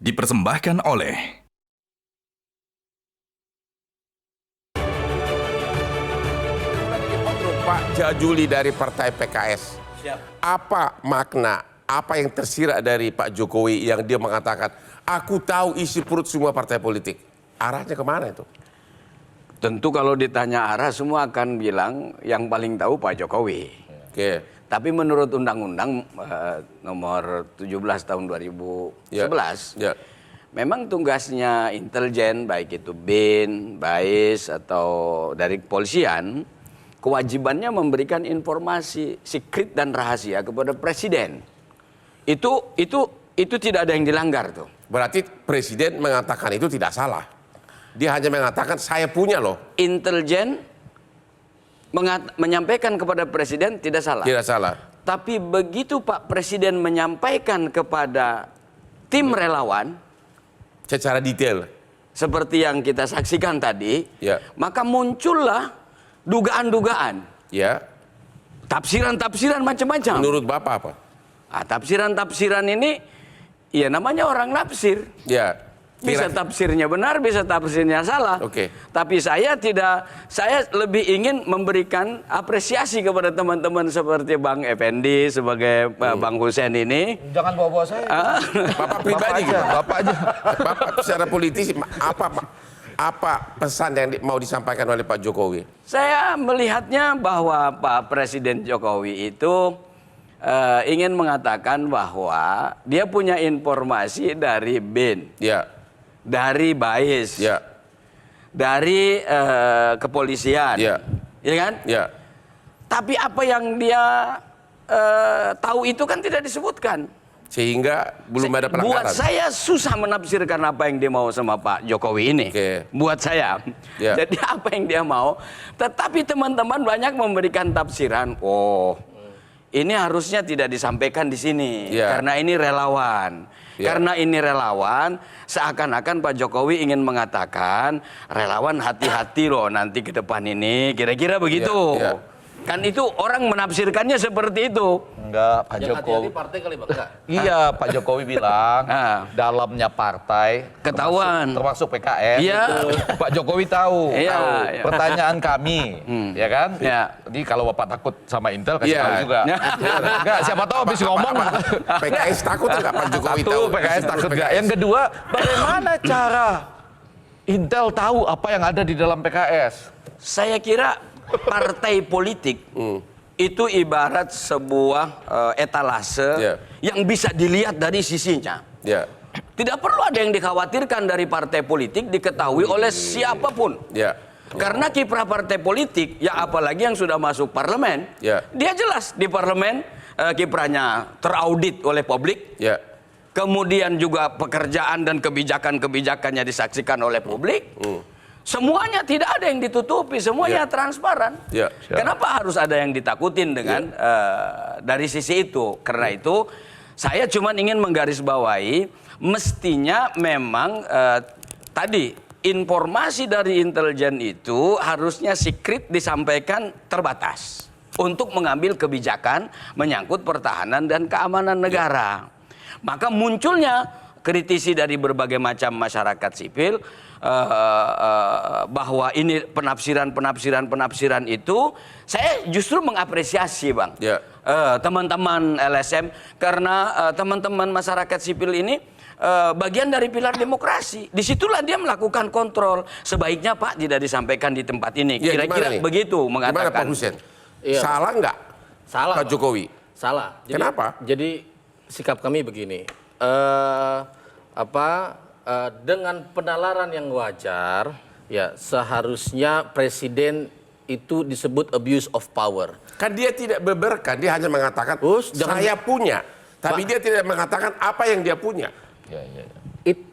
dipersembahkan oleh Pak Jajuli dari Partai PKS. Apa makna, apa yang tersirat dari Pak Jokowi yang dia mengatakan, aku tahu isi perut semua partai politik. Arahnya kemana itu? Tentu kalau ditanya arah semua akan bilang yang paling tahu Pak Jokowi. Oke. Tapi menurut Undang-Undang nomor 17 tahun 2011, Ya. memang tugasnya intelijen, baik itu BIN, BAIS, atau dari kepolisian, kewajibannya memberikan informasi secret dan rahasia kepada Presiden. Itu tidak ada yang dilanggar tuh. Berarti Presiden mengatakan itu tidak salah. Dia hanya mengatakan saya punya loh. Intelijen menyampaikan kepada Presiden tidak salah. Tidak salah. Tapi begitu Pak Presiden menyampaikan kepada tim relawan, Secara detail. seperti yang kita saksikan tadi, Ya. maka muncullah dugaan-dugaan, Ya. tafsiran-tafsiran macam-macam. Menurut Bapak apa? Tafsiran-tafsiran ini, ya namanya orang nafsir. Ya. Bisa tafsirnya benar, bisa tafsirnya salah. Oke. Tapi saya lebih ingin memberikan apresiasi kepada teman-teman seperti Bang Effendi sebagai Bang Hussein ini. Jangan bawa-bawa saya. Bapak pribadi gitu. Bapak aja. Bapak secara politis apa pesan yang mau disampaikan oleh Pak Jokowi? Saya melihatnya bahwa Pak Presiden Jokowi itu ingin mengatakan bahwa dia punya informasi dari BIN, Ya. dari BAIS, Ya. dari kepolisian, Ya. ya kan? Ya. Tapi apa yang dia tahu itu kan tidak disebutkan. Sehingga belum ada pelanggaran. Buat saya susah menafsirkan apa yang dia mau sama Pak Jokowi ini. Oke. Buat saya. Ya. Jadi apa yang dia mau. Tetapi teman-teman banyak memberikan tafsiran. Oh, ini harusnya tidak disampaikan di sini. Ya. Karena ini relawan. Ya. Karena ini relawan, seakan-akan Pak Jokowi ingin mengatakan relawan hati-hati loh nanti ke depan ini. Kira-kira begitu. Ya. Kan itu orang menafsirkannya seperti itu. Enggak, Pak Jokowi. Partai kali Bang. Enggak. Iya, Pak Jokowi bilang dalamnya partai Ketahuan. termasuk PKS. Iya. itu, Pak Jokowi tahu. Iya, Tahu. iya. Pertanyaan kami, ya kan? Iya. Jadi kalau Bapak takut sama Intel kasih Iya. tahu juga. Enggak, siapa tahu habis ngomong. PKS takut nggak Pak Jokowi tahu? Satu, PKS takut enggak. Yang kedua, bagaimana cara Intel tahu apa yang ada di dalam PKS? Saya kira partai politik itu ibarat sebuah etalase Ya. yang bisa dilihat dari sisinya. Ya. Tidak perlu ada yang dikhawatirkan dari partai politik diketahui oleh siapapun. Ya. Karena kiprah partai politik, ya apalagi yang sudah masuk parlemen, Ya. dia jelas di parlemen kiprahnya teraudit oleh publik. Ya. Kemudian juga pekerjaan dan kebijakan-kebijakannya disaksikan oleh publik. Semuanya tidak ada yang ditutupi, semuanya transparan. Ya. Kenapa harus ada yang ditakutin dengan dari sisi itu? Karena itu saya cuma ingin menggarisbawahi, mestinya memang tadi informasi dari intelijen itu harusnya secret disampaikan terbatas untuk mengambil kebijakan menyangkut pertahanan dan keamanan negara. Maka munculnya kritisi dari berbagai macam masyarakat sipil bahwa ini penafsiran itu saya justru mengapresiasi Bang. Ya. Teman-teman LSM karena teman-teman masyarakat sipil ini bagian dari pilar demokrasi. Disitulah dia melakukan kontrol. Sebaiknya Pak tidak disampaikan di tempat ini. Ya, Kira-kira gimana nih? begitu Gimana Pak mengatakan. Hussein? Iya. Salah nggak Salah. Pak Bang. Jokowi? Salah. Kenapa? Jadi sikap kami begini. Dengan penalaran yang wajar, ya seharusnya presiden itu disebut abuse of power. Kan dia tidak beberkan, dia hanya mengatakan Jangan- saya punya. Tapi dia tidak mengatakan apa yang dia punya.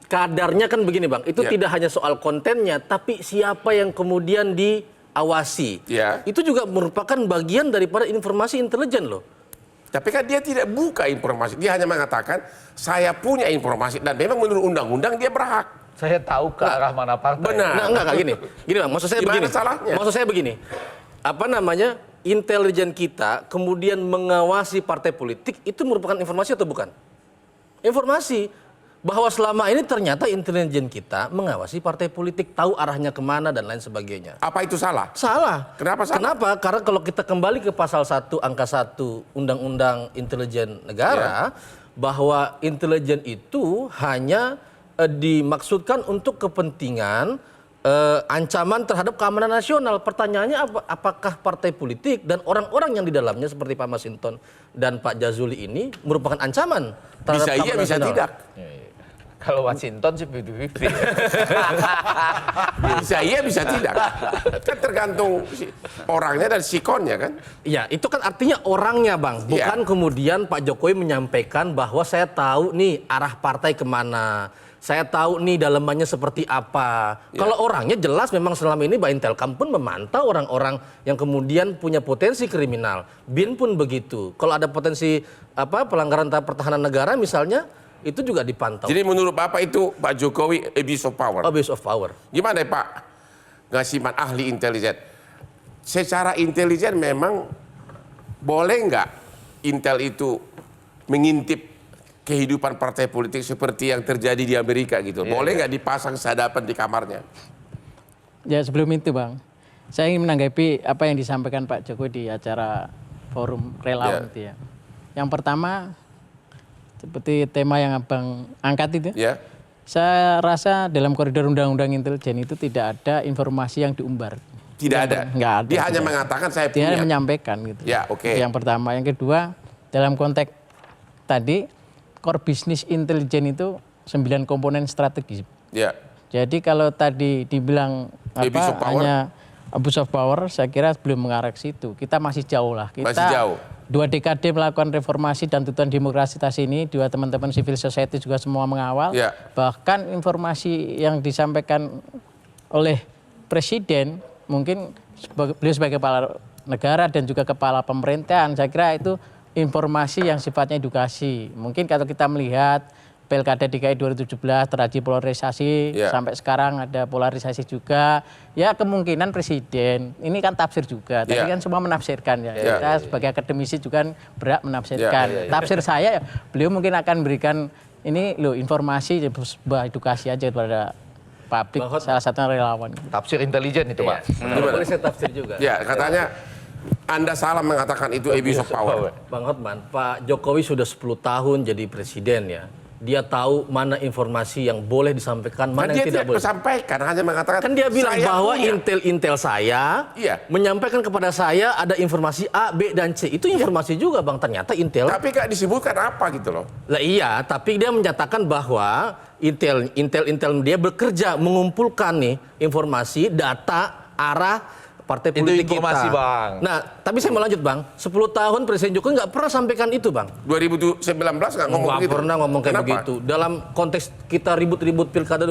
Kadarnya kan begini Bang, itu Ya. tidak hanya soal kontennya, tapi siapa yang kemudian diawasi. Ya. Itu juga merupakan bagian daripada informasi intelijen loh. Tapi kan dia tidak buka informasi. Dia hanya mengatakan saya punya informasi dan memang menurut undang-undang dia berhak. Saya tahu ke arah mana partai. Benar. Nah, enggak gini. Gini Bang, maksud saya Gimana begini. salahnya? Maksud saya begini. Intelijen kita kemudian mengawasi partai politik itu merupakan informasi atau bukan? Informasi. bahwa selama ini ternyata intelijen kita mengawasi partai politik, tahu arahnya kemana dan lain sebagainya. Apa itu salah? Salah. Kenapa salah? Kenapa? Karena kalau kita kembali ke pasal 1 angka 1 Undang-Undang Intelijen Negara, bahwa intelijen itu hanya dimaksudkan untuk kepentingan ancaman terhadap keamanan nasional. Pertanyaannya apakah partai politik dan orang-orang yang di dalamnya seperti Pak Masinton dan Pak Jazuli ini merupakan ancaman terhadap Bisa iya, keamanan bisa nasional? tidak. Kalau Washington sih 50-50. Bisa iya, bisa tidak. Kan tergantung orangnya dan sikonnya kan. Ya, itu kan artinya orangnya, Bang. Bukan kemudian Pak Jokowi menyampaikan bahwa saya tahu nih arah partai kemana. Saya tahu nih dalamannya seperti apa. Kalau orangnya jelas memang selama ini Mbak Intelkam pun memantau orang-orang yang kemudian punya potensi kriminal. BIN pun begitu. Kalau ada potensi pelanggaran tahap pertahanan negara misalnya, itu juga dipantau. Jadi menurut Bapak itu Pak Jokowi abuse of power. Abuse of power. Gimana ya Pak Ngasiman, ahli intelijen? Secara intelijen memang boleh nggak Intel itu mengintip kehidupan partai politik seperti yang terjadi di Amerika gitu? Boleh nggak dipasang sadapan di kamarnya? Ya sebelum itu Bang, saya ingin menanggapi apa yang disampaikan Pak Jokowi di acara forum relawan itu ya. Yang pertama, seperti tema yang Abang angkat itu, saya rasa dalam koridor undang-undang intelijen itu tidak ada informasi yang diumbar. Tidak ada? Nggak ada. Dia hanya mengatakan saya Dia punya. hanya menyampaikan gitu. Ya, oke. Yang pertama. Yang kedua, dalam konteks tadi, core business intelijen itu 9 komponen strategis. Ya. Jadi kalau tadi dibilang Abuse of power. hanya abuse of power, saya kira belum mengarah ke situ. Kita masih jauh lah. Kita Masih jauh. 2 dekade melakukan reformasi dan tuntutan demokrasitas ini, dua teman-teman civil society juga semua mengawal. Ya. Bahkan informasi yang disampaikan oleh Presiden, mungkin beliau sebagai kepala negara dan juga kepala pemerintahan, saya kira itu informasi yang sifatnya edukasi. Mungkin kalau kita melihat Pilkada DKI 2017 terjadi polarisasi, sampai sekarang ada polarisasi juga. Ya kemungkinan Presiden, ini kan tafsir juga. Tadi kan semua menafsirkan ya. Kita sebagai akademisi juga kan berhak menafsirkan. Tafsir saya, beliau mungkin akan berikan ini loh informasi sebuah edukasi aja kepada publik, salah satunya relawan. Tafsir intelijen itu Pak. Boleh saya tafsir juga. Ya, katanya Anda salah mengatakan itu abuse of power. Bang Hotman, Pak Jokowi sudah 10 tahun jadi presiden ya. Dia tahu mana informasi yang boleh disampaikan, mana yang tidak boleh. Dia sampaikan, hanya mengatakan. Kan dia bilang bahwa punya. intel saya menyampaikan kepada saya ada informasi A, B, dan C. Itu informasi juga Bang, ternyata Intel. Tapi gak disebutkan apa gitu loh. Lah iya, tapi dia menyatakan bahwa Intel dia bekerja mengumpulkan nih informasi, data, arah partai politik itu informasi kita. Bang. Nah, tapi saya mau lanjut Bang. 10 tahun Presiden Jokowi nggak pernah sampaikan itu Bang. 2019 nggak ngomong Nggak begitu. pernah ngomong kayak begitu. Dalam konteks kita ribut-ribut pilkada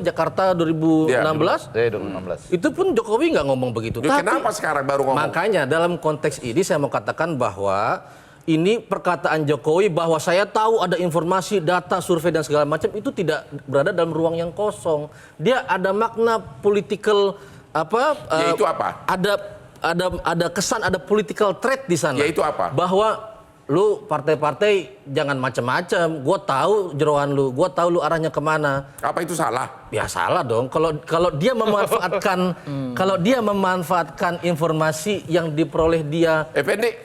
Jakarta 2016, 2016. itu pun Jokowi nggak ngomong begitu. Kenapa sekarang baru ngomong? Makanya dalam konteks ini saya mau katakan bahwa ini perkataan Jokowi bahwa saya tahu ada informasi, data, survei dan segala macam itu tidak berada dalam ruang yang kosong. Dia ada makna political Yaitu apa? Ada kesan, ada political threat di sana. Yaitu apa? Bahwa lu partai-partai jangan macam-macam. Gue tahu jeroan lu, gue tahu lu arahnya kemana. Apa itu salah? Ya salah dong. Kalau dia memanfaatkan kalau dia memanfaatkan informasi yang diperoleh dia. Effendi,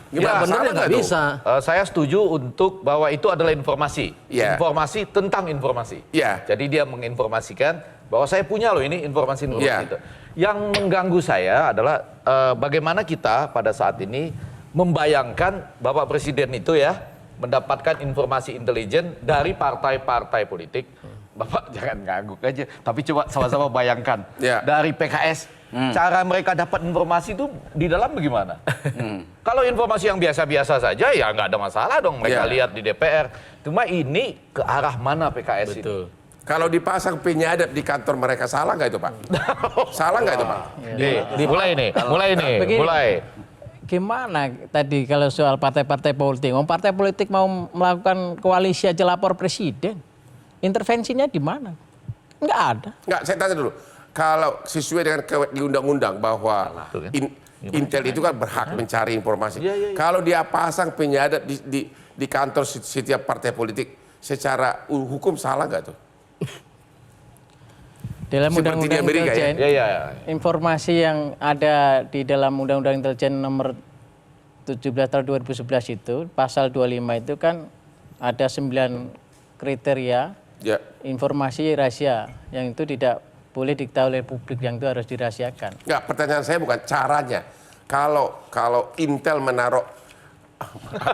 Ya benar ya nggak bisa. Saya setuju untuk bahwa itu adalah informasi. Informasi tentang informasi. Jadi dia menginformasikan bahwa saya punya loh ini informasi itu. Yang mengganggu saya adalah bagaimana kita pada saat ini membayangkan Bapak Presiden itu ya mendapatkan informasi intelijen dari partai-partai politik. Bapak jangan ngangguk aja, tapi coba sama-sama bayangkan dari PKS. Cara mereka dapat informasi itu di dalam bagaimana? Kalau informasi yang biasa-biasa saja ya nggak ada masalah dong mereka lihat di DPR. Cuma ini ke arah mana PKS itu? Kalau dipasang penyadap di kantor mereka salah nggak itu Pak? Salah nggak itu Pak? Mulai. Gimana tadi kalau soal partai-partai politik? Partai politik mau melakukan koalisi aja lapor Presiden. Intervensinya di mana? Nggak ada. Nggak, saya tanya dulu. Kalau sesuai dengan di undang-undang bahwa Intel itu kan berhak mencari informasi. Kalau dia pasang penyadap di kantor setiap partai politik, secara hukum salah nggak tuh? Dalam Seperti Undang-Undang di Amerika, ya? Intelijen, informasi yang ada di dalam Undang-Undang Intelijen nomor 17 tahun 2011 itu, pasal 25 itu kan ada 9 kriteria informasi rahasia yang itu tidak boleh diketahui oleh publik, yang itu harus dirahasiakan. Nggak, pertanyaan saya bukan caranya. Kalau Intel menaruh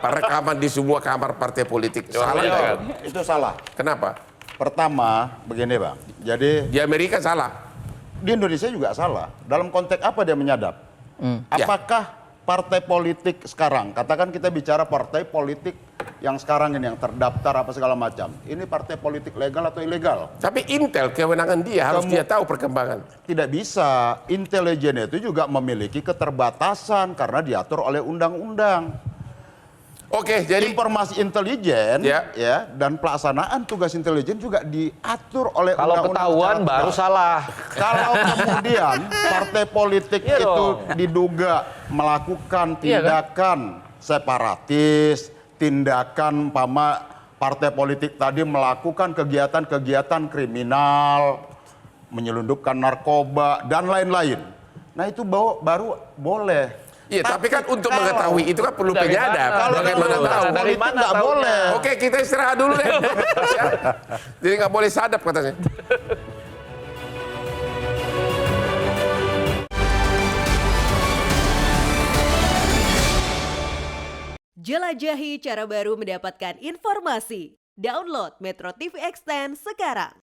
rekaman di semua kamar partai politik, salah nggak? Itu salah. Kenapa? Pertama, begini Bang. Jadi Di Amerika salah. di Indonesia juga salah. Dalam konteks apa dia menyadap? Apakah partai politik sekarang, katakan kita bicara partai politik yang sekarang ini yang terdaftar apa segala macam. Ini partai politik legal atau ilegal? Tapi Intel kewenangan dia harus dia tahu perkembangan. Tidak bisa. Intelijen itu juga memiliki keterbatasan karena diatur oleh undang-undang. Oke, jadi Informasi intelijen ya dan pelaksanaan tugas intelijen juga diatur oleh Kalau undang-undang ketahuan secara baru tegas. salah. Kalau kemudian partai politik Iya itu dong. diduga melakukan tindakan separatis, tindakan partai politik tadi melakukan kegiatan-kegiatan kriminal, menyelundupkan narkoba dan lain-lain. Nah itu baru boleh. iya, tapi kan untuk mengetahui itu kan perlu Dari penyadap. mana? Bagaimana Dari tahu? mana? Politik nggak taunya? boleh. Oke, kita istirahat dulu deh. Ya. Jadi nggak boleh sadap katanya. Jelajahi cara baru mendapatkan informasi. Download Metro TV Extend sekarang.